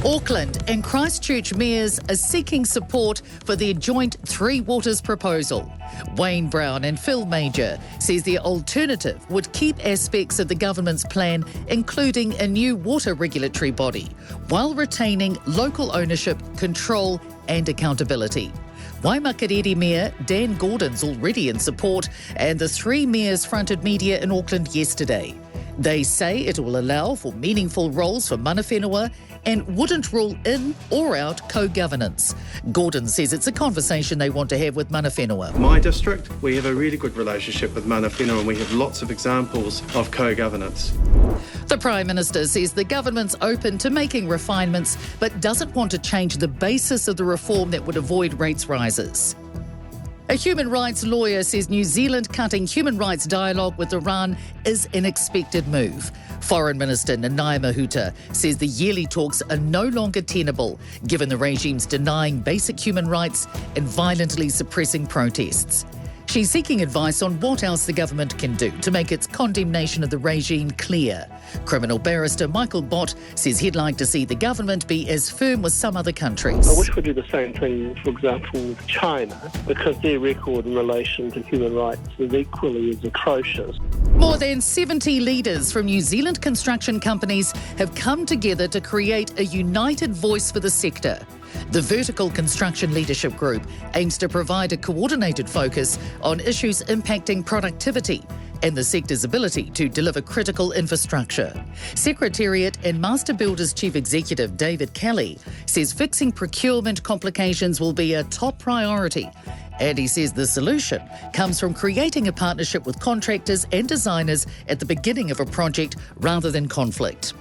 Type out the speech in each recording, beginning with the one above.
Auckland and Christchurch mayors are seeking support for their joint Three Waters proposal. Wayne Brown and Phil Major says their alternative would keep aspects of the government's plan, including a new water regulatory body, while retaining local ownership, control and accountability. Waimakariri Mayor Dan Gordon's already in support, and the three mayors fronted media in Auckland yesterday. They say it will allow for meaningful roles for mana whenua and wouldn't rule in or out co-governance. Gordon says it's a conversation they want to have with mana whenua. My district, we have a really good relationship with mana whenua and we have lots of examples of co-governance. The Prime Minister says the government's open to making refinements but doesn't want to change the basis of the reform that would avoid rates rises. A human rights lawyer says New Zealand cutting human rights dialogue with Iran is an expected move. Foreign Minister Nanaia Mahuta says the yearly talks are no longer tenable, given the regime's denying basic human rights and violently suppressing protests. She's seeking advice on what else the government can do to make its condemnation of the regime clear. Criminal barrister Michael Bott says he'd like to see the government be as firm with some other countries. I wish we'd do the same thing, for example, with China, because their record in relation to human rights is equally as atrocious. More than 70 leaders from New Zealand construction companies have come together to create a united voice for the sector. The Vertical Construction Leadership Group aims to provide a coordinated focus on issues impacting productivity and the sector's ability to deliver critical infrastructure. Secretariat and Master Builders Chief Executive David Kelly says fixing procurement complications will be a top priority. And he says the solution comes from creating a partnership with contractors and designers at the beginning of a project rather than conflict.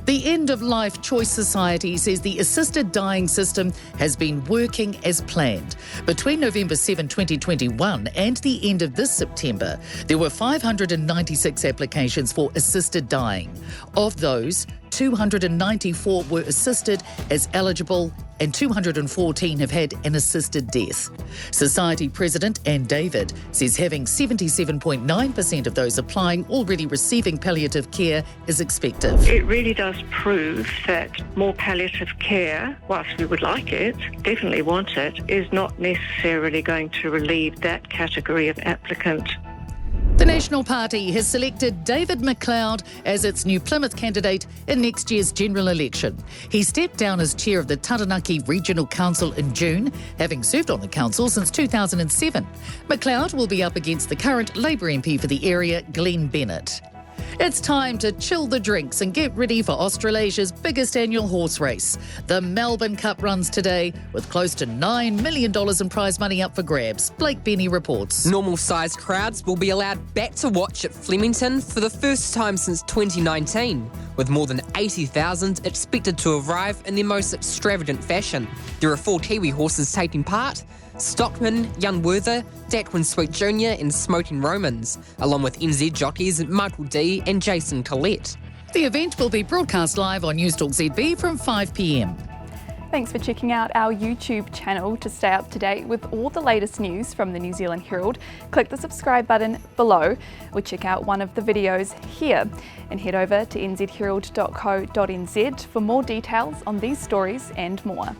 The End of Life Choice Society says the assisted dying system has been working as planned. Between November 7, 2021 and the end of this September, there were 596 applications for assisted dying. Of those, 294 were assisted as eligible and 214 have had an assisted death. Society President Anne David says having 77.9% of those applying already receiving palliative care is expected. It really does prove that more palliative care, whilst we would like it, definitely want it, is not necessarily going to relieve that category of applicant. The National Party has selected David McLeod as its new Plymouth candidate in next year's general election. He stepped down as chair of the Taranaki Regional Council in June, having served on the council since 2007. McLeod will be up against the current Labour MP for the area, Glenn Bennett. It's time to chill the drinks and get ready for Australasia's biggest annual horse race. The Melbourne Cup runs today with close to $9 million in prize money up for grabs. Blake Benny reports. Normal-sized crowds will be allowed back to watch at Flemington for the first time since 2019, with more than 80,000 expected to arrive in their most extravagant fashion. There are 4 Kiwi horses taking part: Stockman, Young Werther, Datwin Sweet Jr. and Smoking Romans, along with NZ jockeys Michael D and Jason Collette. The event will be broadcast live on Newstalk ZB from 5 p.m. Thanks for checking out our YouTube channel to stay up to date with all the latest news from the New Zealand Herald. Click the subscribe button below or check out one of the videos here, and head over to nzherald.co.nz for more details on these stories and more.